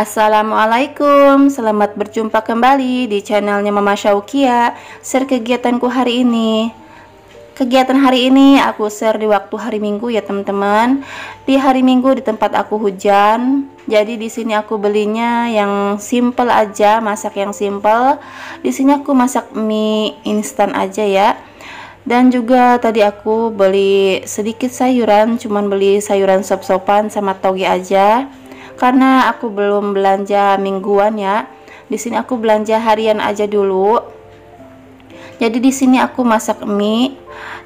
Assalamualaikum, selamat berjumpa kembali di channelnya Mama Syaukia. Share kegiatanku hari ini. Kegiatan hari ini aku share di waktu hari Minggu ya teman-teman. Di hari Minggu di tempat aku hujan. Jadi di sini aku belinya yang simple aja, masak yang simple. Di sini aku masak mie instan aja ya. Dan juga tadi aku beli sedikit sayuran, cuman beli sayuran sop-sopan sama toge aja. Karena aku belum belanja mingguan ya. Di sini aku belanja harian aja dulu. Jadi di sini aku masak mie.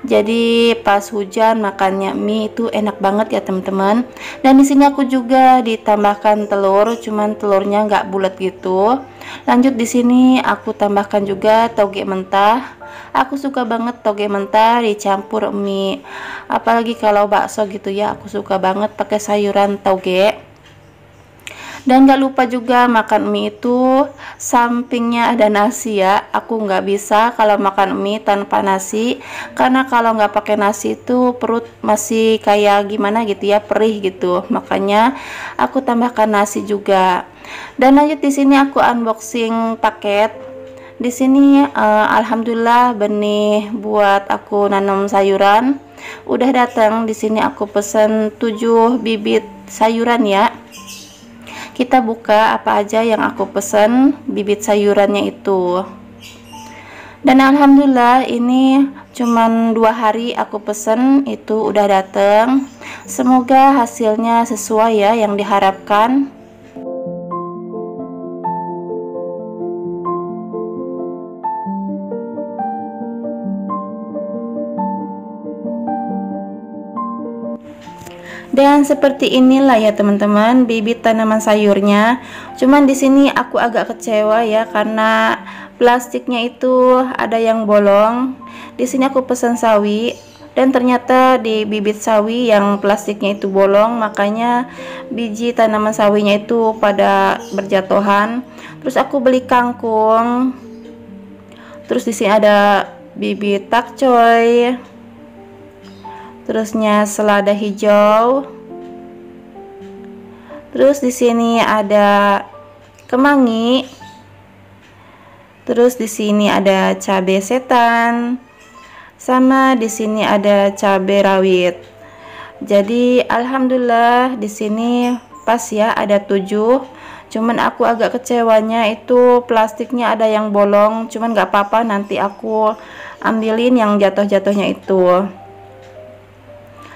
Jadi pas hujan makannya mie itu enak banget ya teman-teman. Dan di sini aku juga ditambahkan telur, cuman telurnya nggak bulat gitu. Lanjut di sini aku tambahkan juga toge mentah. Aku suka banget toge mentah dicampur mie. Apalagi kalau bakso gitu ya, aku suka banget pakai sayuran toge. Dan gak lupa juga makan mie itu sampingnya ada nasi ya. Aku nggak bisa kalau makan mie tanpa nasi, karena kalau nggak pakai nasi itu perut masih kayak gimana gitu ya, perih gitu. Makanya aku tambahkan nasi juga. Dan lanjut di sini aku unboxing paket. Di sini alhamdulillah benih buat aku nanam sayuran udah datang. Di sini aku pesen 7 bibit sayuran ya. Kita buka apa aja yang aku pesen bibit sayurannya itu. Dan alhamdulillah ini cuman 2 hari aku pesen itu udah dateng. Semoga hasilnya sesuai ya yang diharapkan. Dan seperti inilah ya teman-teman bibit tanaman sayurnya. Cuman di sini aku agak kecewa ya karena plastiknya itu ada yang bolong. Di sini aku pesan sawi dan ternyata di bibit sawi yang plastiknya itu bolong, makanya biji tanaman sawinya itu pada berjatuhan. Terus aku beli kangkung. Terus di sini ada bibit pakcoy. Terusnya selada hijau. Terus di sini ada kemangi. Terus di sini ada cabai setan. Sama di sini ada cabai rawit. Jadi alhamdulillah di sini pas ya ada 7. Cuman aku agak kecewanya itu plastiknya ada yang bolong. Cuman nggak apa-apa, nanti aku ambilin yang jatuh-jatuhnya itu.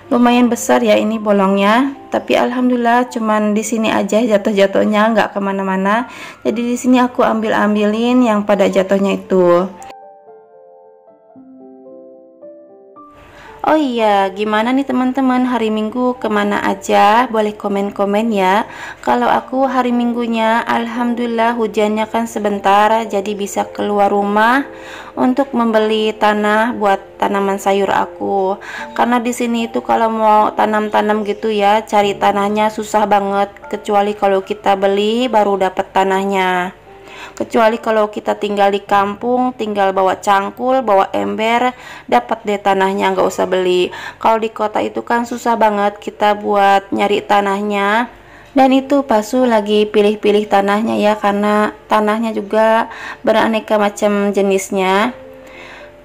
Lumayan besar ya ini bolongnya, tapi alhamdulillah cuman di sini aja jatuh-jatuhnya, nggak kemana-mana. Jadi di sini aku ambilin yang pada jatuhnya itu. Oh iya, gimana nih teman-teman hari Minggu kemana aja? Boleh komen-komen ya. Kalau aku hari Minggunya alhamdulillah hujannya kan sebentar, jadi bisa keluar rumah untuk membeli tanah buat tanaman sayur aku. Karena di sini itu kalau mau tanam-tanam gitu ya, cari tanahnya susah banget, kecuali kalau kita beli baru dapat tanahnya. Kecuali kalau kita tinggal di kampung, tinggal bawa cangkul, bawa ember, dapat deh tanahnya, nggak usah beli. Kalau di kota itu kan susah banget kita buat nyari tanahnya. Dan itu Pasu lagi pilih-pilih tanahnya ya, karena tanahnya juga beraneka macam jenisnya.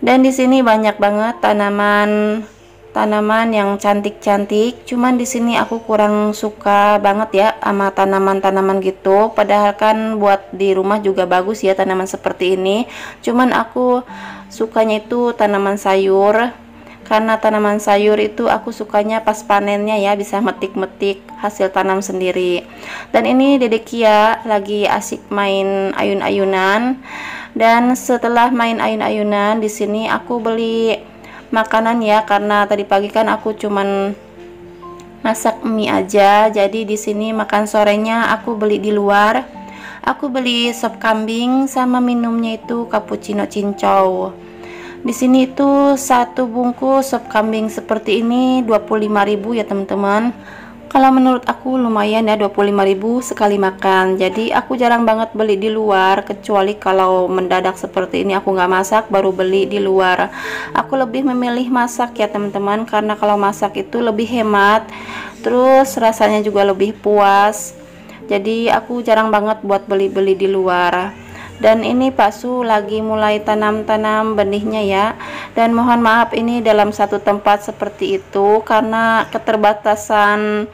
Dan di sini banyak banget tanaman yang cantik-cantik. Cuman di sini aku kurang suka banget ya sama tanaman-tanaman gitu. Padahal kan buat di rumah juga bagus ya tanaman seperti ini. Cuman aku sukanya itu tanaman sayur. Karena tanaman sayur itu aku sukanya pas panennya ya, bisa metik-metik hasil tanam sendiri. Dan ini Dede Kia lagi asik main ayun-ayunan. Dan setelah main ayun-ayunan di sini aku beli makanan ya, karena tadi pagi kan aku cuman masak mie aja. Jadi di sini makan sorenya aku beli di luar. Aku beli sop kambing sama minumnya itu cappuccino cincau. Di sini itu satu bungkus sop kambing seperti ini 25.000 ya teman-teman. Kalau menurut aku lumayan ya 25.000 sekali makan. Jadi aku jarang banget beli di luar, kecuali kalau mendadak seperti ini aku nggak masak baru beli di luar. Aku lebih memilih masak ya teman-teman, karena kalau masak itu lebih hemat, terus rasanya juga lebih puas. Jadi aku jarang banget buat beli-beli di luar. Dan ini Pak Su lagi mulai tanam-tanam benihnya ya. Dan mohon maaf ini dalam satu tempat seperti itu karena keterbatasan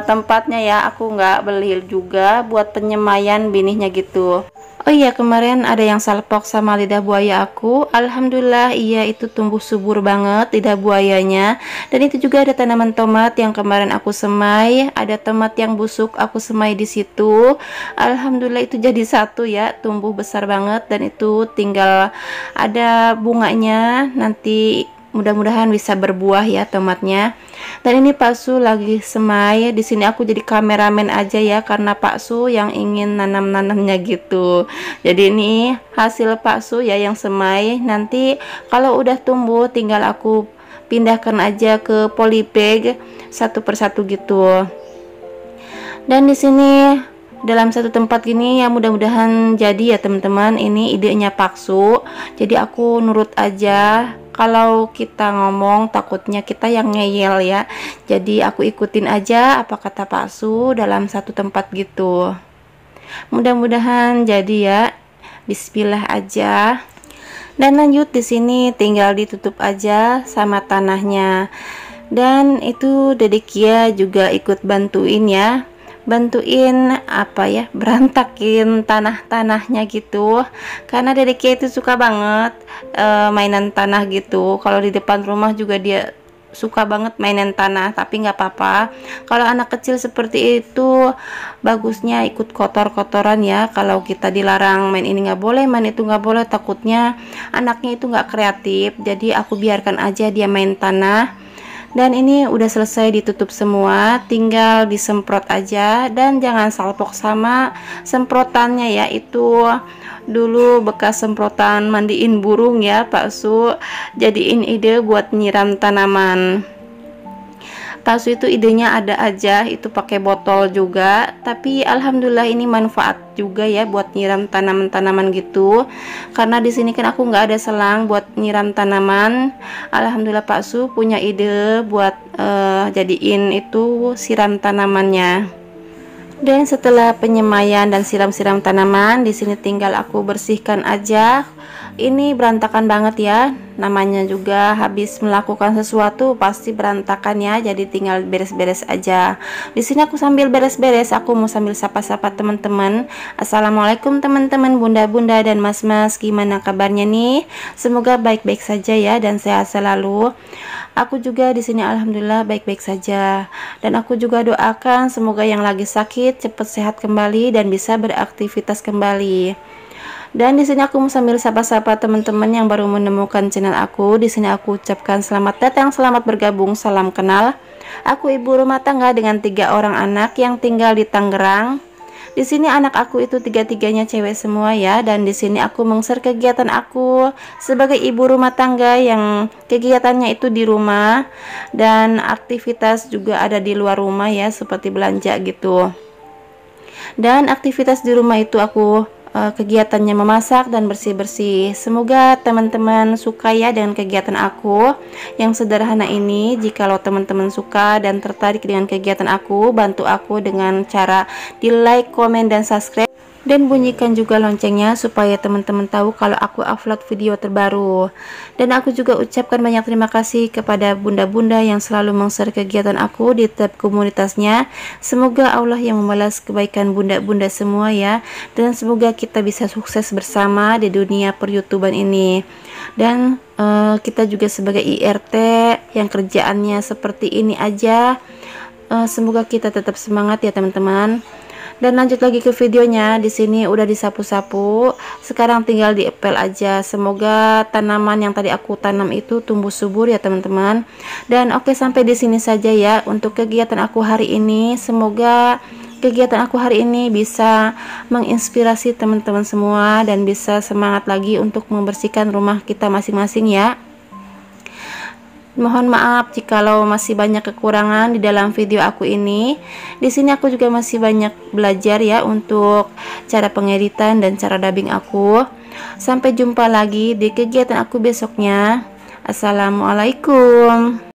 tempatnya ya, aku nggak beli juga buat penyemaian benihnya gitu. Oh iya, kemarin ada yang salpok sama lidah buaya aku. Alhamdulillah iya, itu tumbuh subur banget lidah buayanya. Dan itu juga ada tanaman tomat yang kemarin aku semai, ada tomat yang busuk aku semai di situ. Alhamdulillah itu jadi satu ya, tumbuh besar banget dan itu tinggal ada bunganya, nanti mudah-mudahan bisa berbuah ya tomatnya. Dan ini Pak Su lagi semai. Di sini aku jadi kameramen aja ya karena Pak Su yang ingin nanam-nanamnya gitu. Jadi ini hasil Pak Su ya yang semai. Nanti kalau udah tumbuh tinggal aku pindahkan aja ke polybag satu persatu gitu. Dan di sini dalam satu tempat gini ya, mudah-mudahan jadi ya teman-teman. Ini idenya Pak Su, jadi aku nurut aja. Kalau kita ngomong takutnya kita yang ngeyel ya, jadi aku ikutin aja apa kata Pak Su dalam satu tempat gitu. Mudah-mudahan jadi ya, bismillah aja. Dan lanjut di sini tinggal ditutup aja sama tanahnya. Dan itu Dedek Kia juga ikut bantuin ya, bantuin apa ya, berantakin tanah-tanahnya gitu, karena Dedek Kia itu suka banget mainan tanah gitu. Kalau di depan rumah juga dia suka banget mainan tanah, tapi nggak apa-apa kalau anak kecil seperti itu, bagusnya ikut kotor-kotoran ya. Kalau kita dilarang main ini nggak boleh, main itu nggak boleh, takutnya anaknya itu nggak kreatif. Jadi aku biarkan aja dia main tanah. Dan ini udah selesai ditutup semua, tinggal disemprot aja. Dan jangan salpok sama semprotannya ya, itu dulu bekas semprotan mandiin burung ya Pak Su, jadiin ide buat nyiram tanaman. Pak Su itu idenya ada aja, itu pakai botol juga, tapi alhamdulillah ini manfaat juga ya buat nyiram tanaman-tanaman gitu. Karena di sini kan aku nggak ada selang buat nyiram tanaman. Alhamdulillah Pak Su punya ide buat jadiin itu siram tanamannya. Dan setelah penyemaian dan siram-siram tanaman, di sini tinggal aku bersihkan aja. Ini berantakan banget ya, namanya juga habis melakukan sesuatu pasti berantakan ya, jadi tinggal beres-beres aja. Di sini aku sambil beres-beres, aku mau sambil sapa-sapa teman-teman. Assalamualaikum teman-teman, bunda-bunda dan mas-mas, gimana kabarnya nih? Semoga baik-baik saja ya dan sehat selalu. Aku juga di sini alhamdulillah baik-baik saja. Dan aku juga doakan semoga yang lagi sakit cepat sehat kembali dan bisa beraktivitas kembali. Dan di sini aku mau sambil sapa-sapa teman-teman yang baru menemukan channel aku. Di sini aku ucapkan selamat datang, selamat bergabung, salam kenal. Aku ibu rumah tangga dengan 3 orang anak yang tinggal di Tangerang. Di sini anak aku itu 3-tiganya cewek semua ya. Dan di sini aku meng-share kegiatan aku sebagai ibu rumah tangga yang kegiatannya itu di rumah dan aktivitas juga ada di luar rumah ya, seperti belanja gitu. Dan aktivitas di rumah itu aku kegiatannya memasak dan bersih-bersih. Semoga teman-teman suka ya dengan kegiatan aku yang sederhana ini. Jikalau teman-teman suka dan tertarik dengan kegiatan aku, bantu aku dengan cara di like, komen, dan subscribe. Dan bunyikan juga loncengnya supaya teman-teman tahu kalau aku upload video terbaru. Dan aku juga ucapkan banyak terima kasih kepada bunda-bunda yang selalu meng-share kegiatan aku di tab komunitasnya. Semoga Allah yang membalas kebaikan bunda-bunda semua ya. Dan semoga kita bisa sukses bersama di dunia per-YouTuban ini. Dan kita juga sebagai IRT yang kerjaannya seperti ini aja, semoga kita tetap semangat ya teman-teman. Dan lanjut lagi ke videonya. Di sini udah disapu-sapu, sekarang tinggal diepel aja. Semoga tanaman yang tadi aku tanam itu tumbuh subur ya teman-teman. Dan oke, sampai di sini saja ya untuk kegiatan aku hari ini. Semoga kegiatan aku hari ini bisa menginspirasi teman-teman semua dan bisa semangat lagi untuk membersihkan rumah kita masing-masing ya. Mohon maaf jikalau masih banyak kekurangan di dalam video aku ini. Di sini aku juga masih banyak belajar ya untuk cara pengeditan dan cara dubbing aku. Sampai jumpa lagi di kegiatan aku besoknya. Assalamualaikum.